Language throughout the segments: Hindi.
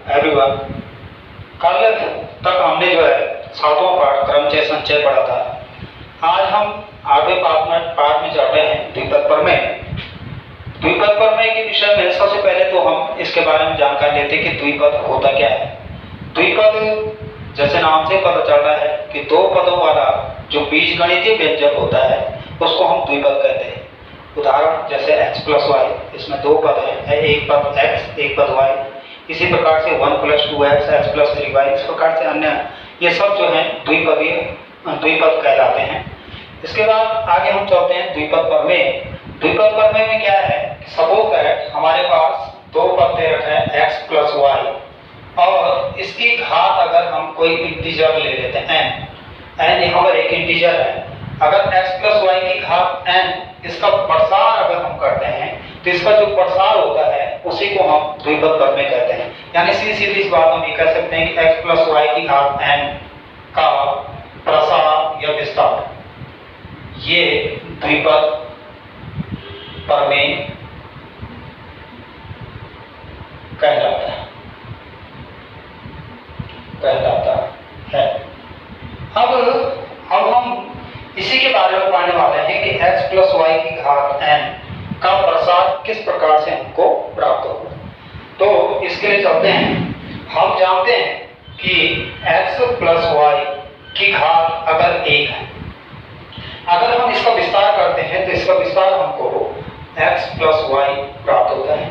एवरीवन। कल तक हमने जो है सातवां पाठ क्रमचय संचय पढ़ा था। आज हम 8वें पाठ में चल रहे हैं द्विपद प्रमेय। द्विपद प्रमेय के विषय में सबसे पहले तो हम इसके बारे में जानकारी लेते हैं कि द्विपद होता क्या है। द्विपद जैसे नाम से पता चल रहा है कि दो पदों वाला जो बीजगणितीय व्यंजक होता है उसको हम द्विपद कहते हैं। उदाहरण जैसे x प्लस वाई, इसमें दो पद है, एक पद x एक पद y। इसी प्रकार से 1 plus 2x, x plus 3y, इस प्रकार से अन्य ये सब जो है द्विपद कहलाते हैं। इसके बाद आगे हम चलते हैं द्विपद प्रमेय। द्विपद प्रमेय में क्या है, सपोज दैट हमारे पास दो पद दे रखे हैं x प्लस वाई, और इसकी घात अगर हम कोई इंटीजर ले लेते हैं n यहाँ पर एक इंटीजर है। अगर x प्लस वाई की घात n, इसका प्रसार अगर हम करते हैं तो इसका जो प्रसार होता है उसी को हम द्विपद प्रमेय कहते हैं। यानी सीधी सी बात हम ये कह सकते हैं कि x प्लस वाई की घात n का प्रसार या विस्तार, ये द्विपद प्रमेय कहलाता है। अब हम इसी के बारे में पढ़ने वाले हैं कि x प्लस वाई की घात n का प्रसार किस प्रकार से हमको प्राप्त होगा। तो इसके लिए चलते हैं। हम जानते हैं कि x प्लस वाई की घात अगर 1 है, अगर हम इसका विस्तार करते हैं तो इसका विस्तार हमको x प्लस वाई प्राप्त होता है।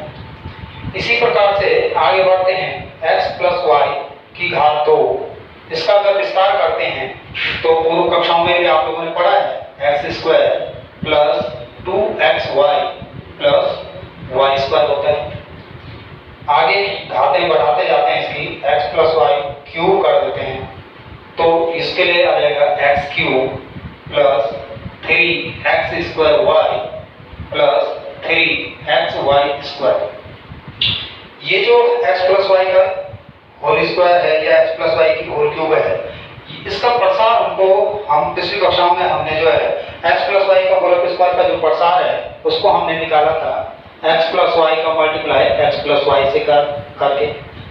इसी प्रकार से आगे बढ़ते हैं। x प्लस वाई की घात 2, इसका अगर विस्तार करते हैं तो पूर्व कक्षाओं में भी आप लोगों ने पढ़ा है x square plus 2xy plus y square होता है। आगे घातें बढ़ाते जाते हैं इसकी, x प्लस वाई क्यूब कर देते हैं तो इसके लिए आ जाएगा x cube plus 3x square y plus 3xy square. ये जो x प्लस वाई का होल स्क्वायर है या x प्लस वाई की होल क्यूब है, इसका प्रसार हम पिछली कक्षाओं में हमने जो है x प्लस वाई का होल स्क्वायर का जो प्रसार है उसको हमने निकाला था x प्लस वाई का मल्टीप्लाई x प्लस वाई से करके।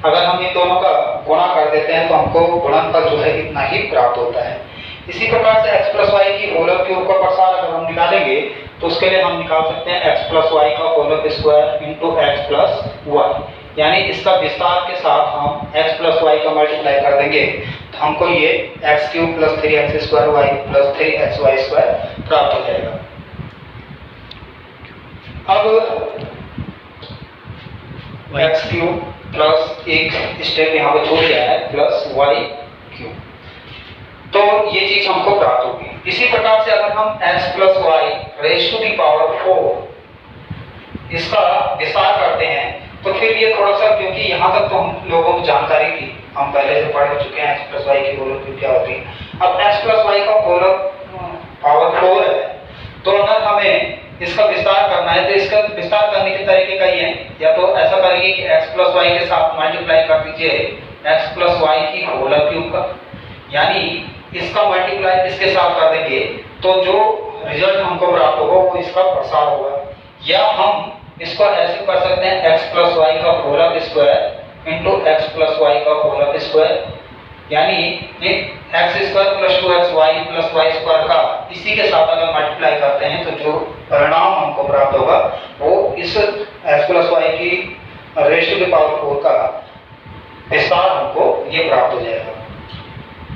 अगर हम इन दोनों का गुणा कर देते हैं तो हमको गुणनफल जो है इतना ही प्राप्त होता है। इसी प्रकार से x प्लस वाई की होल क्यूब का प्रसार अगर हम निकालेंगे तो उसके लिए हम निकाल सकते हैं x प्लस वाई का whole square into x plus y. यानी इसका विस्तार के साथ हम x प्लस वाई का मल्टीप्लाई कर देंगे तो हमको ये x cube plus 3x square y plus 3xy square प्राप्त हो जाएगा। अब x क्यूब प्लस एक स्टेप यहाँ पे छोड़ गया है प्लस y क्यूब, तो ये चीज हमको प्राप्त होगी। इसी प्रकार से अगर हम x plus Y raise to the power 4 इसका विस्तार करते हैं तो फिर ये थोड़ा सा, क्योंकि यहाँ तक तो हम लोगों को जानकारी थी, हम पहले से पढ़ चुके हैं x प्लस वाई की होल क्यूब क्या होती है। अब x प्लस वाई का होल पावर 4 है, तो अगर हमें इसका विस्तार करना है तो इसका विस्तार करने के तरीके कई हैं। या तो ऐसा करिए कि x प्लस वाई के साथ मल्टीप्लाई कर दीजिए x प्लस वाई की होल क्यूब का, यानी इसका मल्टीप्लाई इसके साथ कर देंगे तो जो रिजल्ट हमको प्राप्त होगा वो इसका प्रसार होगा। या हम इसको ऐसे कर सकते हैं x प्लस वाई का whole square into x plus y का होल स्क्वायर, यानी x square plus 2xy plus y square का इसी के साथ अगर मल्टीप्लाई करते हैं तो जो परिणाम हमको प्राप्त होगा वो इस x प्लस वाई की रेज़ टू द पावर 4 का विस्तार हमको ये प्राप्त हो जाएगा।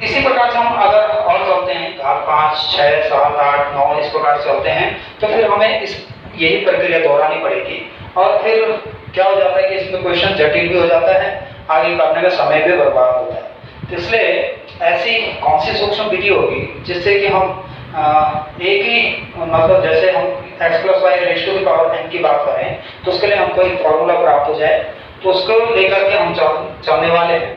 इसी प्रकार से हम अगर और चलते हैं घात 5, 6, 7, 8, 9 इस प्रकार से चलते हैं तो फिर हमें यही प्रक्रिया दोहरानी पड़ेगी। और फिर क्या हो जाता है कि इसमें क्वेश्चन जटिल भी हो जाता है, आगे करने में समय भी बर्बाद होता है। तो इसलिए ऐसी कौन सी सूक्ष्म विधि होगी जिससे कि हम एक ही मतलब जैसे हम x plus Y raise to the power n की बात करें तो उसके लिए हमको एक फॉर्मूला प्राप्त हो जाए, तो उसको लेकर के हम चलने वाले हैं।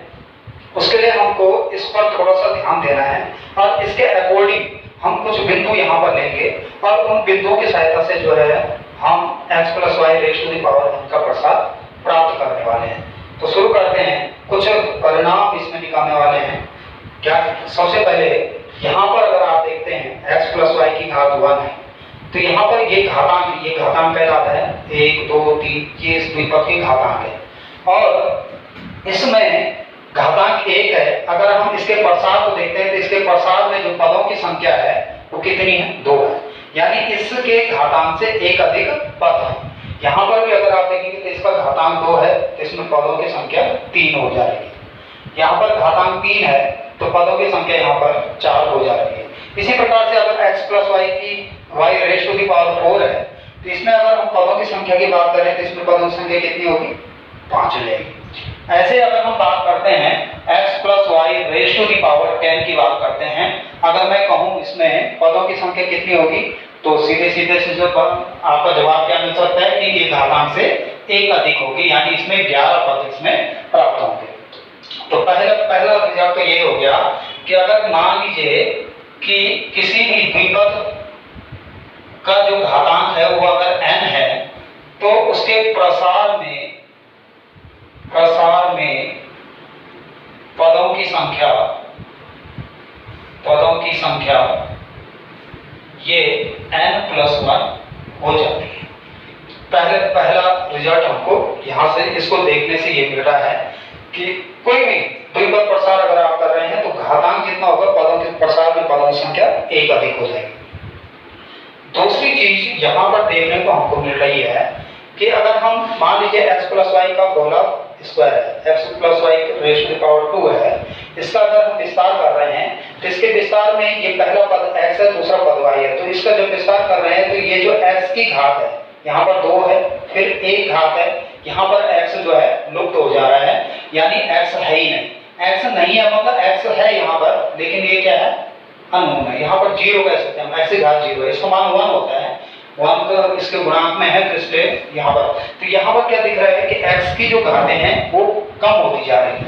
उसके लिए हमको इस पर थोड़ा सा ध्यान देना है और इसके अकॉर्डिंग हम कुछ बिंदु यहाँ पर लेंगे और उन बिंदुओं की सहायता से जो है हम x plus Y raise to the power n का प्रसार प्राप्त करने वाले हैं। तो शुरू करते हैं, कुछ परिणाम इसमें निकालने वाले हैं। क्या सबसे पहले यहाँ पर अगर आप देखते हैं x प्लस वाई की घात 1 है तो यहाँ पर ये घातांक कहलाता है 1, 2, 3, ये इस द्विपद की घातांक है। और इसमें घातांक 1 है। अगर हम इसके प्रसार को देखते हैं तो इसके प्रसार में जो पदों की संख्या है वो कितनी है? 2 है, यानी इसके घातांक से एक अधिक पद है। यहाँ पर भी अगर आप देखेंगे तो इसका घातांक 2 है तो इसमें पदों की संख्या 3 हो जाएगी। यहाँ पर घातांक 3 है तो पदों की संख्या यहाँ पर 4 हो जाती है। इसी प्रकार से अगर x प्लस वाई की y raise to the power 4 है तो इसमें अगर हम पदों की संख्या की बात करें तो इसमें पदों की संख्या कितनी होगी? 5 हो जाएगी। ऐसे अगर हम बात करते हैं x plus Y raise to the power 10 की बात करते हैं, अगर मैं कहूँ इसमें पदों की संख्या कितनी होगी तो सीधे सीधे से जो आपका जवाब क्या मिल सकता है कि ये घातांक से एक अधिक होगी, यानी इसमें 11 पद इसमें प्राप्त होंगे। तो पहला रिजल्ट तो ये हो गया कि अगर मान लीजिए कि किसी भी द्विपद का जो घातांक है वो अगर n है तो उसके प्रसार में पदों की संख्या ये n प्लस 1 हो जाती है। पहला रिजल्ट हमको यहाँ से इसको देखने से ये मिल रहा है कि कोई भी द्विपद प्रसार अगर आप कर रहे हैं तो घातांक जितना होगा पदों के प्रसार में पदों की संख्या एक अधिक हो जाएगी। दूसरी चीज यहाँ पर देखने को हमको मिल रही है कि अगर हम मान लीजिए x प्लस वाई का गोला स्क्वायर है, x plus Y raise to the power 2 है, इसका अगर हम विस्तार कर रहे हैं तो इसके विस्तार में ये पहला पद x है, दूसरा पद y है, तो इसका जब विस्तार कर रहे हैं तो ये जो x की घात है यहाँ पर 2 है, फिर एक घात है, यहाँ पर x जो है लुप्त हो जा रहा है, यानी x है ही नहीं। x नहीं है मतलब x है यहाँ पर, लेकिन ये क्या है? अननोन है। यहाँ पर 0 कह सकते हैं हम, x की घात 0 है, इसका मान 1 होता है, 1 का इसके गुणांक में है, तो इसलिए यहाँ पर तो यहाँ पर क्या दिख रहा है कि x की जो घातें हैं वो कम होती जा रही है,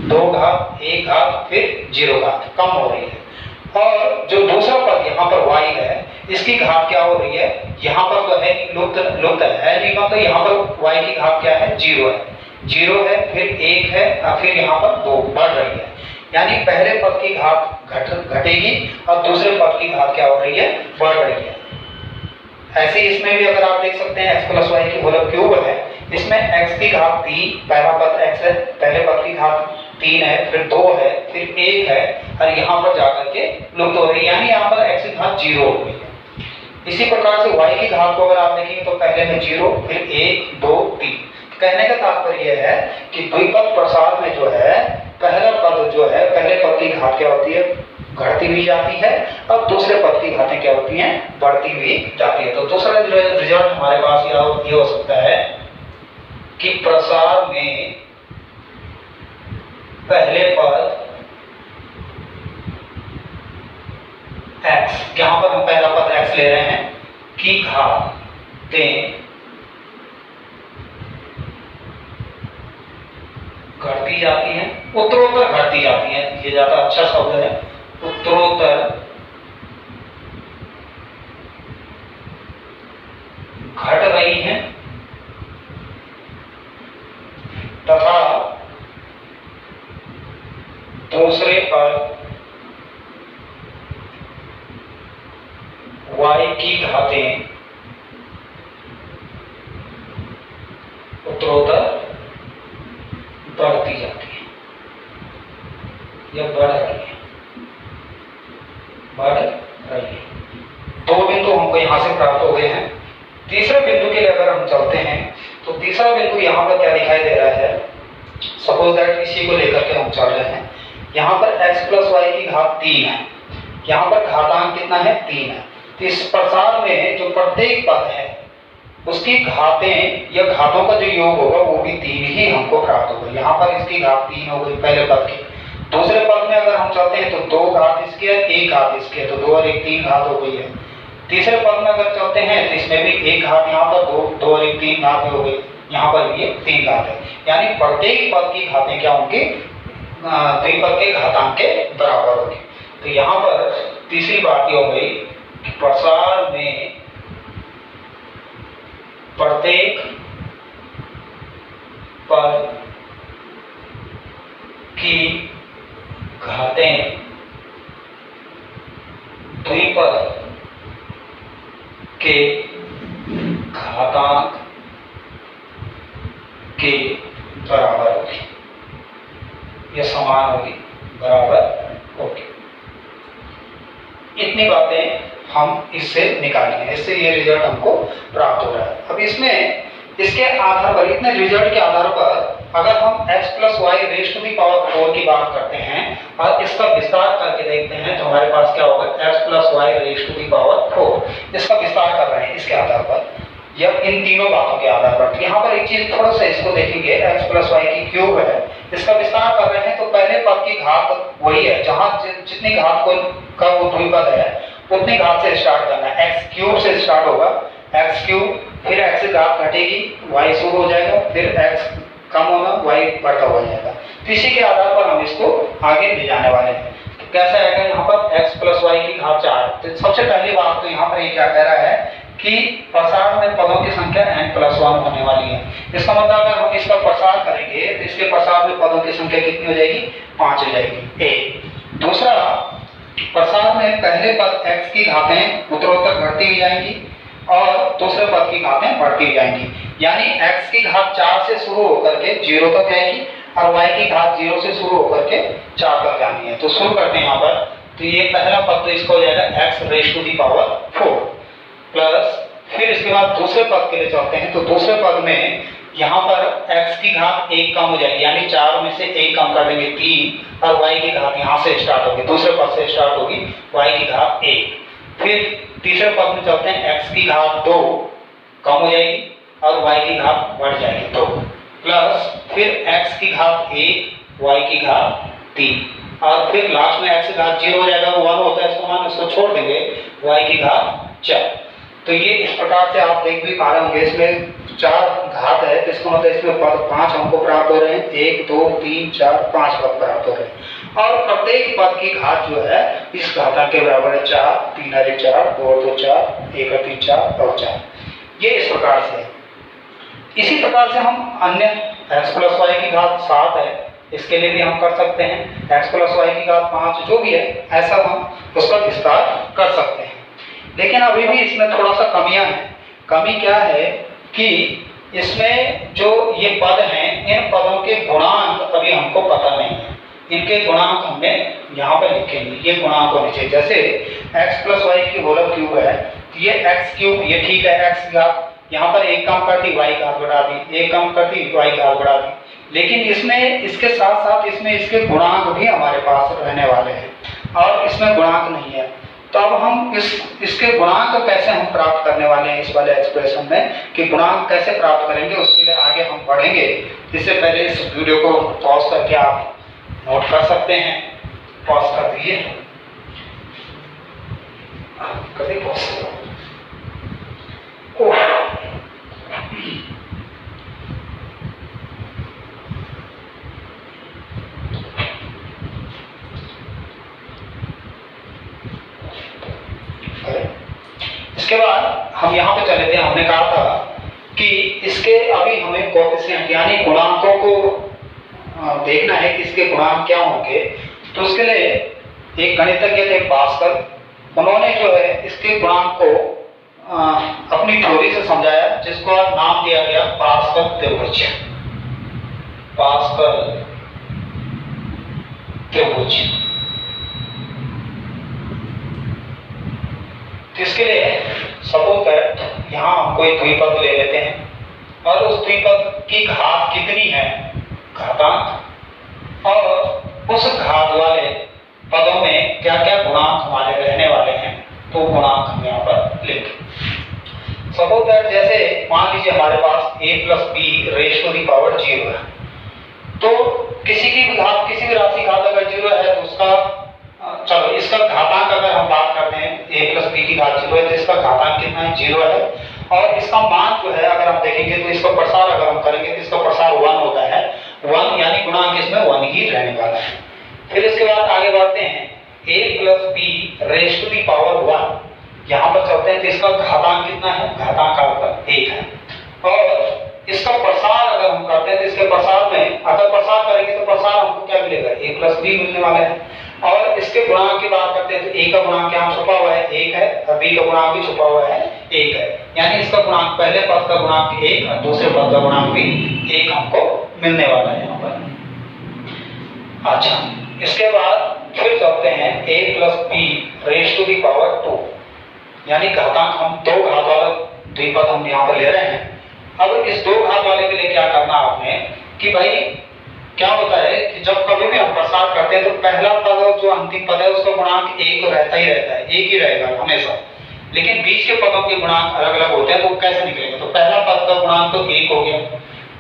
2 घात, 1 घात, फिर 0 घात कम हो रही है। और जो दूसरा पद यहाँ पर y है इसकी घात क्या हो रही है? यहाँ पर जो है लुप्त है नहीं, मतलब यहाँ पर y की घात क्या है? 0 है, 0 है, फिर 1 है और फिर यहाँ पर 2 बढ़ रही है, यानी पहले पद की घात घटेगी और दूसरे पद की घात क्या हो रही है? बढ़ रही है। ऐसे इसमें भी अगर आप देख सकते हैं x प्लस वाई की होल क्यूब है, इसमें x की घात 3, पहला पद x है, पहले पद की घात 3 है, फिर 2 है, फिर 1 है और यहाँ पर जाकर के लुप्त हो रही है, यानी यहाँ पर x की घात 0 हो गई है। इसी प्रकार से y की घात को अगर आप देखेंगे तो पहले में 0, फिर 1, 2, 3। कहने का तात्पर्य यह है कि द्विपद प्रसार में जो है पहला पद जो है पहले पद की घात क्या होती है? घटती हुई जाती है, और दूसरे पद की घातें क्या होती हैं? बढ़ती हुई जाती है। तो दूसरा रिजल्ट हमारे पास ये हो सकता है कि प्रसार में पहले पद x, यहाँ पर हम पहला पद x ले रहे हैं, की घातें घटती जाती हैं, उत्तरोत्तर घटती जाती हैं, ये ज्यादा अच्छा शब्द है, उत्तरोत्तर घट रही हैं तथा दूसरे पर y की घातें उत्तरोत्तर बढ़ती जाती है या बढ़ रही है, दो बिंदु हमको यहाँ से प्राप्त हो गए हैं। तीसरे बिंदु के लिए अगर हम चलते हैं तो तीसरा बिंदु यहाँ पर क्या दिखाई दे रहा है? सपोज दैट इसी को लेकर के हम चल रहे हैं, यहाँ पर x प्लस वाई की घात 3 है, यहाँ पर घातांक कितना है? 3 है। तो इस प्रसार में जो प्रत्येक पद है उसकी घातें या घातों का जो योग होगा वो भी 3 ही हमको प्राप्त होगा। यहाँ पर इसकी घात 3 हो गई पहले पद की। दूसरे पद में अगर हम चलते हैं तो 2 घात इसकी है, 1 घात इसकी है, तो 2 और 1 3 घात हो गई है। तीसरे पद में अगर चलते हैं तो इसमें भी 1 घात, यहाँ पर 2 और 1 3 घात हो गई, यहाँ पर भी 3 घात है, यानी प्रत्येक पद की घातें क्या होंगी? द्विपद के घातांक के बराबर होगी। तो यहाँ पर तीसरी बात ये हो गई कि प्रसार में प्रत्येक पद की घातें द्विपद के घातांक के बराबर होगी। ये समान होगी, बराबर होगी। इतनी बातें हम इससे निकालेंगे, इससे ये रिजल्ट हमको प्राप्त हो रहा है। अब इसमें इसके आधार पर, इतने रिजल्ट के आधार पर अगर हम x plus Y raise to the power 4 की बात करते हैं और इसका विस्तार करके देखते हैं तो हमारे पास क्या होगा, x plus Y raise to the power 4। इसका विस्तार कर रहे हैं इसके आधार पर, या इन तीनों बातों के आधार पर। यहाँ पर एक चीज थोड़ा सा इसको देखेंगे, x प्लस वाई की क्यूब है, इसका विस्तार कर रहे हैं तो पहले पद की घात वही है, जहाँ जितनी घात का वो द्विपद है उतनी घात से स्टार्ट करना है। x क्यूब से स्टार्ट होगा, x क्यूब, फिर x से घात घटेगी, y शुरू हो जाएगा, फिर x कम होगा, y बढ़ता हुआ जाएगा। तो इसी के आधार पर हम इसको आगे ले जाने वाले हैं। तो कैसा आएगा यहाँ पर x प्लस वाई की घात 4। तो सबसे पहली बात तो यहाँ पर ये क्या कह रहा है कि प्रसार में पदों की संख्या n प्लस 1 होने वाली है। इसका मतलब अगर हम इसका प्रसार करेंगे तो इसके प्रसार में पदों की संख्या कितनी हो जाएगी, 5 हो जाएगी। एक दूसरा, प्रसार में पहले पद x की घातें उत्तरोत्तर घटती हुई जाएंगी और दूसरे पद की घातें बढ़ती हुई जाएंगी, यानी x की घात 4 से शुरू होकर के 0 तक जाएगी और y की घात 0 से शुरू होकर के 4 तक जानी है। तो शुरू करते हैं यहाँ पर, तो ये पहला पद तो इसका हो जाएगा x raise to the power 4 plus, फिर इसके बाद दूसरे पद के लिए चलते हैं। तो दूसरे पद में यहाँ पर x की घात 1 कम हो जाएगी, यानी 4 में से 1 कम कर देंगे 3, और y की घात यहाँ से स्टार्ट होगी, दूसरे पद से स्टार्ट होगी, y की घात 1। फिर तीसरे पद में चलते हैं, x की घात 2 कम हो जाएगी और y की घात बढ़ जाएगी 2, प्लस फिर x की घात 1, y की घात 3, और फिर लास्ट में x की घात 0 हो जाएगा, वो 1 होता है, इसको मान उसको छोड़ देंगे, y की घात 4। तो ये इस प्रकार से आप देख भी पा रहे होंगे, इसमें 4 घात है, तो इसका मतलब इसमें पद 5 हमको प्राप्त हो रहे हैं, 1 2 3 4 5 पद प्राप्त हो रहे हैं, और प्रत्येक पद की घात जो है इस घातांक के बराबर है 4, 3 अरे 4, 2 2 4, 1 3 4 और 4। ये इस प्रकार से है। इसी प्रकार से हम अन्य x प्लस वाई की घात 7 है, इसके लिए भी हम कर सकते हैं, x प्लस वाई की घात 5 जो भी है, ऐसा हम उसका विस्तार कर सकते हैं। लेकिन अभी भी इसमें थोड़ा सा कमियां हैं। कमी क्या है कि इसमें जो ये पद हैं, इन पदों के गुणांक अभी हमको पता नहीं है। इनके गुणांक हमने यहाँ पर लिखेंगे, ये गुणांक होने चाहिए। जैसे x प्लस वाई की होल क्यूब है, तो ये x क्यूब, ये ठीक है, x की घात यहाँ पर 1 कम कर दी, y घात बढ़ा दी, 1 कम कर दी, y घात बढ़ा दी। लेकिन इसमें इसके साथ साथ इसमें इसके गुणांक भी हमारे पास रहने वाले हैं, और इसमें गुणांक नहीं है। तो अब हम इसके गुणांक कैसे हम प्राप्त करने वाले हैं इस वाले एक्सप्रेशन में, कि गुणांक कैसे प्राप्त करेंगे, उसके लिए आगे हम पढ़ेंगे। इससे पहले इस वीडियो को पॉज करके आप नोट कर सकते हैं। पॉज कर दीजिए, कभी पॉज इसके बाद हम यहाँ पे चले थे। हमने कहा था कि इसके अभी हमें कोएफिशिएंट यानी गुणांकों को देखना है कि इसके गुणांक क्या होंगे। तो उसके लिए एक गणितज्ञ थे पास्कल, उन्होंने जो है इसके गुणांक को अपनी थ्योरी से समझाया, जिसको नाम दिया गया पास्कल त्रिभुज। पास्कल त्रिभुज। तो इसके लिए सपोज दैट यहाँ हम कोई द्विपद ले लेते हैं और उस द्विपद की घात कितनी है, घातांक, और उस घात वाले पदों में क्या क्या गुणांक हमारे रहने वाले हैं, तो गुणांक हम यहाँ पर लिखें। सपोज दैट जैसे मान लीजिए हमारे पास a plus B raise to the power 0 है, तो किसी की भी घात, किसी भी राशि घात अगर 0 है तो उसका चलो इसका घातांक अगर हम बात करते हैं, a प्लस बी की घात 0 है तो इसका घातांक कितना है, 0 है। और इसका मान जो है अगर हम देखेंगे तो इसका प्रसार अगर हम करेंगे तो इसका प्रसार 1 होता है, 1 यानी गुणांक इसमें 1 ही रहने वाला है। फिर इसके बाद आगे बढ़ते हैं, a plus B raise to the power 1, यहाँ पर चलते हैं तो इसका घातांक कितना है, घातांक का 1 है। और इसका प्रसार अगर हम करते हैं तो इसके प्रसार में अगर प्रसार करेंगे तो प्रसार हमको क्या मिलेगा, a प्लस बी मिलने वाला है। और इसके गुणांक की बात करते हैं तो a का गुणांक यहाँ छुपा हुआ है 1 है, और b का गुणांक भी छुपा हुआ है 1 है, यानी इसका गुणांक पहले पद का गुणांक 1 और दूसरे पद का गुणांक भी 1 हमको मिलने वाला है यहाँ पर। अच्छा, इसके बाद फिर चलते हैं a plus B raise to the power 2, यानी घातांक हम दो घात वाला द्विपद हम यहाँ पर ले रहे हैं। अब इस दो घात वाले के लिए क्या करना आपने कि भाई क्या होता है कि जब कभी भी हम प्रसार करते हैं तो पहला पद और जो अंतिम पद है उसका गुणांक एक रहता ही रहता है, एक ही रहेगा हमेशा। लेकिन बीच के पदों के गुणांक अलग अलग होते हैं, तो कैसे निकलेंगे? तो पहला पद का गुणांक तो एक हो गया,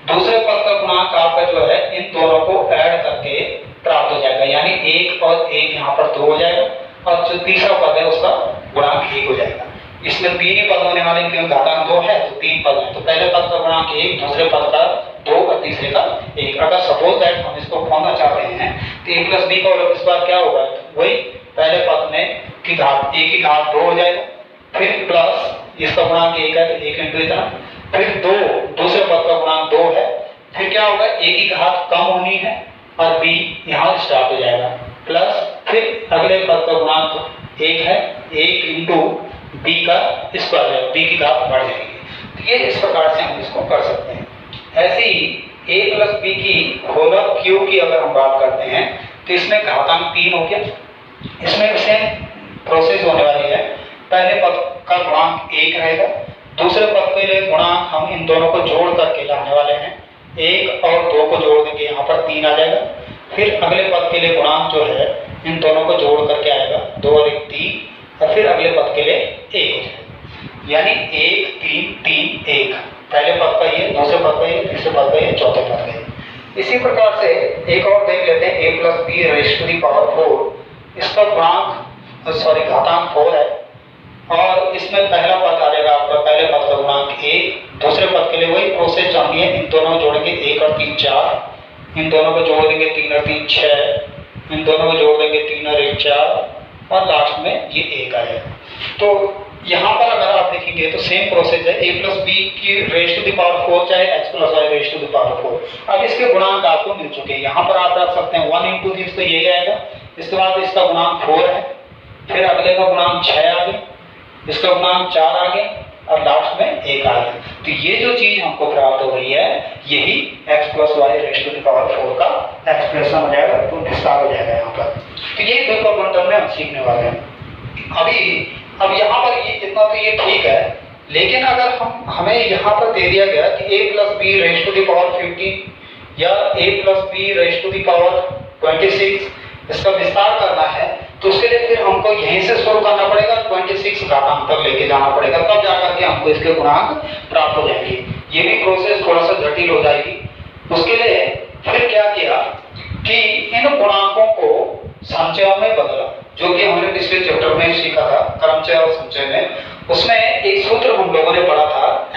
दूसरे पद का गुणांक आपका जो है इन दोनों को ऐड करके प्राप्त हो जाएगा, यानी एक और एक यहाँ पर दो हो जाएगा, और जो तीसरा पद है उसका गुणांक एक हो जाएगा। इसमें तीन ही पद होने वाले, क्योंकि घातांक दो है तो तीन पद है, तो पहले पद का गुणांक एक, दूसरे पद का दो और तीसरे का एक। अगर सपोज दैट हम इसको खोना चाहते हैं तो a प्लस बी का इस बार क्या होगा, वही पहले पद में की घात एक की घात दो हो जाएगा, फिर प्लस इसका गुणांक एक है तो एक इंटू इतना, फिर दो दूसरे पद का गुणांक दो है, फिर क्या होगा एक की घात कम होनी है और b यहाँ स्टार्ट हो जाएगा, प्लस फिर अगले पद का गुणांक एक है, एक इंटू b का स्क्वायर है, b की घात बढ़ जाएगी। तो ये इस प्रकार से हम इसको कर सकते हैं। ऐसे ही a प्लस बी की होल क्यू की अगर हम बात करते हैं तो इसमें घातांक तीन हो गया, इसमें सेम प्रोसेस होने वाली है। पहले पद का गुणांक एक रहेगा, दूसरे पद के लिए गुणांक हम इन दोनों को जोड़ करके लाने वाले हैं, एक और दो को जोड़ देंगे यहाँ पर तीन आ जाएगा, फिर अगले पद के लिए गुणांक जो है इन दोनों को जोड़ करके आएगा दो और एक तीन, और फिर अगले पद के लिए एक हो जाएगा, यानी एक तीन तीन एक, पहले पद का ये, दूसरे पद का ये, तीसरे पद का ये, चौथे पद का ये। इसी प्रकार से एक और देख लेते हैं a plus B raise to the power 4, इसका गुणांक घातांक 4 है, और इसमें पहला पद आ जाएगा आपका, पहले पद का गुणांक एक, दूसरे पद के लिए वही प्रोसेस जानी है, इन दोनों को जोड़ेंगे एक और तीन चार, इन दोनों को जोड़ देंगे तीन और तीन छः, इन दोनों को जोड़ देंगे तीन और एक चार, और लास्ट में ये एक आएगा। तो यहाँ पर अगर आप देखेंगे तो सेम प्रोसेस है, a प्लस बी की रेज़ टू द पावर 4 चाहे x plus Y raise to the power 4। अब इसके गुणांक आपको मिल चुके हैं, यहाँ पर आप रख सकते हैं 1 इंटू दिस, तो यही आएगा, इसके बाद इसका गुणांक 4 है, फिर अगले का गुणांक 6 आ गया, इसका गुणांक 4 आ गया, और लास्ट में एक आ गया। तो ये जो चीज हमको प्राप्त हो रही है यही x plus Y raise to the power 4 का एक्सप्रेशन हो जाएगा, तो विस्तार हो जाएगा यहाँ पर। तो ये दो गुणधर्म में हम सीखने वाले हैं। अब यहाँ पर ये इतना तो ये ठीक है, लेकिन अगर हमें यहाँ पर दे दिया गया कि a plus B raise to the power 15 या a plus B raise to the power 26, इसका विस्तार करना है, तो उसके लिए फिर हमको यहीं से शुरू करना पड़ेगा, 26 घातांक तक लेके जाना पड़ेगा, तब जाकर के हमको इसके गुणांक प्राप्त हो जाएंगे। ये भी प्रोसेस थोड़ा सा जटिल हो जाएगी। उसके लिए फिर क्या किया कि इन गुणांकों को संचयों में बदला, जो कि हमने पिछले चैप्टर में सीखा था क्रमचय और संचय में। उसमें एक सूत्र हम लोगों ने पढ़ा था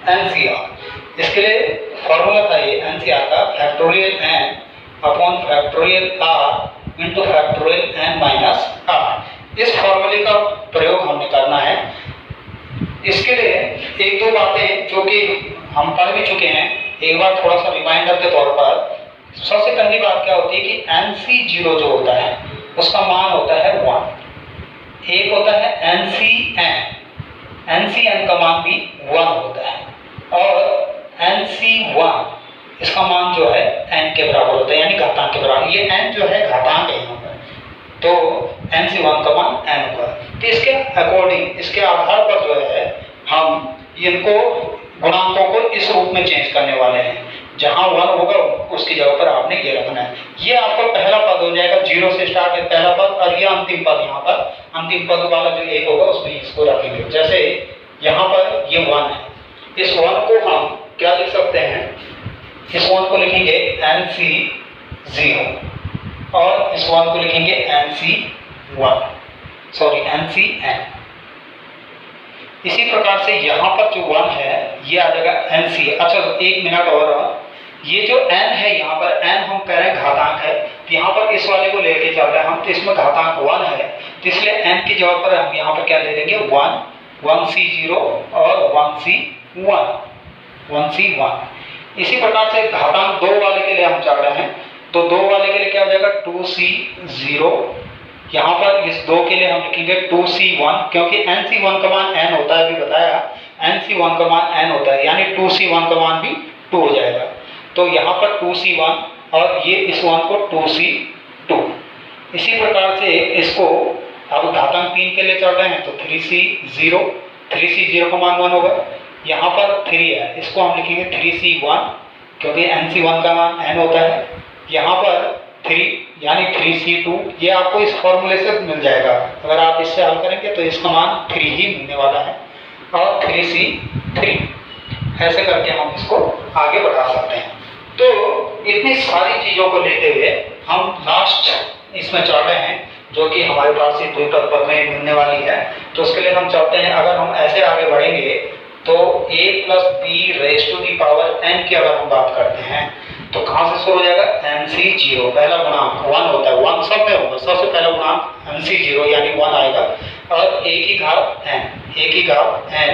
NCR। इसके लिए फॉर्मूला था ये NCR का, factorial n upon factorial r into factorial n minus r। इस फॉर्मूले का प्रयोग हमने करना है। इसके लिए एक दो बातें जो कि हम पढ़ भी चुके हैं, एक बार थोड़ा सा रिमाइंडर के तौर पर। सबसे पहली बात क्या होती है कि NC0 जो होता है उसका मान होता है 1, एक होता है NCN का मान भी 1 होता है, और NC1 इसका मान जो है n के बराबर होता है, यानी घातांक के बराबर। ये n जो है घातांक है यहाँ पर, तो NC1 का मान n होगा। तो इसके अकॉर्डिंग, इसके आधार पर जो है हम इनको गुणांकों को इस रूप में चेंज करने वाले हैं। जहां 1 होगा उसकी जगह पर आपने ये रखना है। ये आपका पहला पद हो जाएगा, 0 से स्टार्ट है पहला पद, और ये अंतिम पद, यहाँ पर अंतिम पद वाला जो एक होगा उसमें इसको रखेंगे। जैसे यहाँ पर ये 1 है, इस 1 को हम क्या लिख सकते हैं, इस 1 को लिखेंगे NC0 और इस 1 को लिखेंगे NCN। इसी प्रकार से यहाँ पर जो 1 है ये आ जाएगा NC। अच्छा, एक मिनट और, ये जो n है यहाँ पर, n हम कह रहे हैं घातांक है, तो यहाँ पर इस वाले को लेके चल रहे हैं हम, तो इसमें घातांक 1 है, तो इसलिए n की जगह पर हम यहाँ पर क्या ले लेंगे 1, 1C0 और 1C1। इसी प्रकार से घातांक 2 वाले के लिए हम चल रहे हैं, तो 2 वाले के लिए क्या हो जाएगा 2C0। यहाँ पर इस 2 के लिए हम लिखेंगे 2C1, क्योंकि NC1 का मान n होता है, अभी बताया NC1 का मान n होता है, यानी 2C1 का मान भी 2 हो जाएगा। तो यहाँ पर 2C1 और ये इस वन को 2c2। इसी प्रकार से इसको अब घातांक 3 के लिए चल रहे हैं तो 3c0, 3c0 का मान 1 होगा। यहाँ पर 3 है, इसको हम लिखेंगे 3c1 क्योंकि nc1 का मान n होता है। यहाँ पर 3 यानी 3c2, ये आपको इस फॉर्मूले से मिल जाएगा। अगर आप इससे हल करेंगे तो इसका मान 3 ही मिलने वाला है और 3c3। ऐसे करके हम इसको आगे बढ़ा सकते हैं। तो इतनी सारी चीज़ों को लेते हुए हम लास्ट इसमें चल रहे हैं जो कि हमारे पास ये द्विपद पद में मिलने वाली है। तो उसके लिए हम चलते हैं, अगर हम ऐसे आगे बढ़ेंगे तो a plus B raise to the power n की अगर हम बात करते हैं तो कहाँ से शुरू हो जाएगा, nc0, पहला गुणांक 1 होता है, 1 सब में होगा, सबसे पहला गुणांक nc0 यानी 1 आएगा और a की घात n।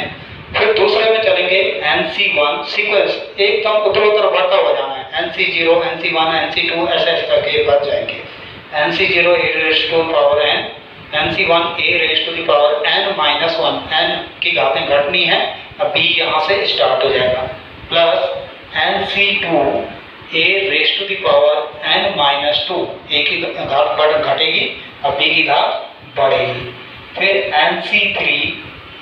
फिर दूसरे में चलेंगे nc1, सीक्वेंस एकदम उत्तरोत्तर बढ़ता हुआ जाना है, nc0, nc1, nc2 ऐसे करके बढ़ जाएंगे। nc0 a raise to power n, nc1 a raise to the power n minus 1, n की घातें घटनी है, अब b यहाँ से स्टार्ट हो जाएगा, plus nc2 a raise to the power n minus 2, a की घात घटेगी और b की घात बढ़ेगी। फिर nc3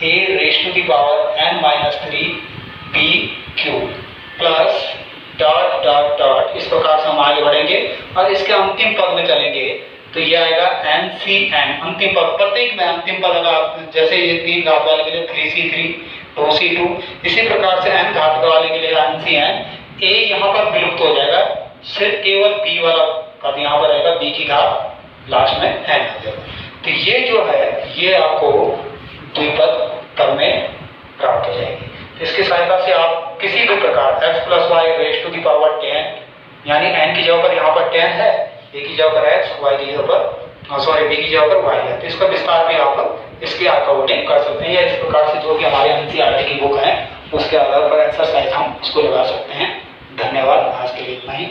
a raise to the power n minus 3 b cube, plus dot dot dot, इस प्रकार से हम आगे बढ़ेंगे और इसके अंतिम पद में चलेंगे तो ये आएगा ncn, अंतिम पद। प्रत्येक में अंतिम पद अगर जैसे ये 3 घात वाले के लिए 3c3, 2c2, इसी प्रकार से n घात वाले के लिए ncn, a यहाँ पर विलुप्त हो जाएगा, सिर्फ केवल b वाला पद यहाँ पर रहेगा, b की घात लास्ट में n हो जाएगा। तो ये जो है ये आपको द्विपद पद में प्राप्त हो जाएगी। इसकी सहायता से आप किसी भी प्रकार x plus Y raise to the power 10 यानी n की जगह पर यहाँ पर 10 है, a की जगह पर x, y की जगह पर b की जगह पर y है, तो इसका विस्तार भी आप इसकी अकाउंटिंग कर सकते हैं या इस प्रकार से जो कि हमारे एनसीईआरटी की बुक है उसके आधार पर एक्सरसाइज हम उसको लगा सकते हैं। धन्यवाद, आज के लिए इतना ही।